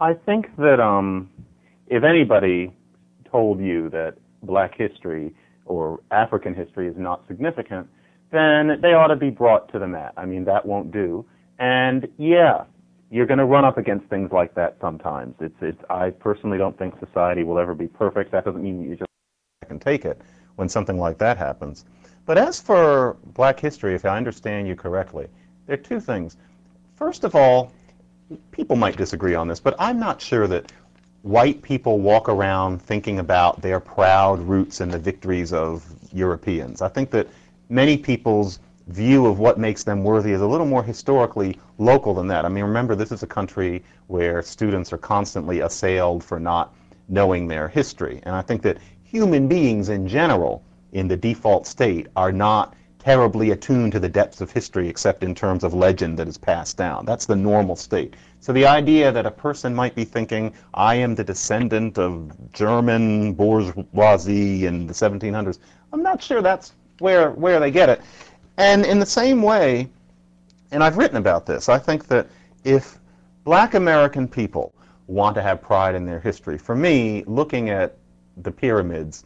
I think that if anybody told you that black history or African history is not significant, then they ought to be brought to the mat. I mean, that won't do. And yeah, you're going to run up against things like that sometimes. I personally don't think society will ever be perfect. That doesn't mean you just can take it when something like that happens. But as for black history, if I understand you correctly, there are two things. First of all, people might disagree on this, but I'm not sure that white people walk around thinking about their proud roots and the victories of Europeans. I think that many people's view of what makes them worthy is a little more historically local than that. I mean, remember, this is a country where students are constantly assailed for not knowing their history. And I think that human beings in general, in the default state, are not terribly attuned to the depths of history except in terms of legend that is passed down. That's the normal state. So the idea that a person might be thinking, I am the descendant of German bourgeoisie in the 1700s, I'm not sure that's where they get it. And in the same way, and I've written about this, I think that if black American people want to have pride in their history, for me, looking at the pyramids,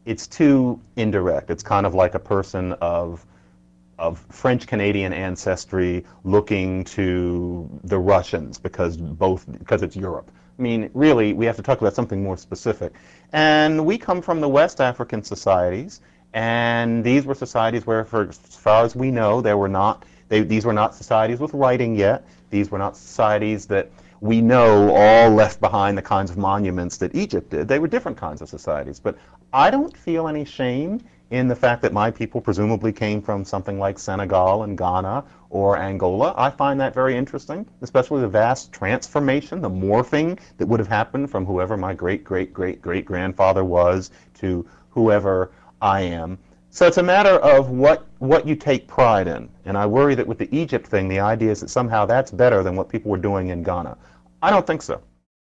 it's too indirect. It's kind of like a person of French-Canadian ancestry looking to the Russians because it's Europe. I mean, really, we have to talk about something more specific. And we come from the West African societies, and these were societies where, for as far as we know, these were not societies with writing yet. These were not societies that we know all left behind the kinds of monuments that Egypt did. They were different kinds of societies. But I don't feel any shame in the fact that my people presumably came from something like Senegal and Ghana or Angola. I find that very interesting, especially the vast transformation, the morphing that would have happened from whoever my great-great-great-great-grandfather was to whoever I am. So it's a matter of what you take pride in. And I worry that with the Egypt thing, the idea is that somehow that's better than what people were doing in Ghana. I don't think so.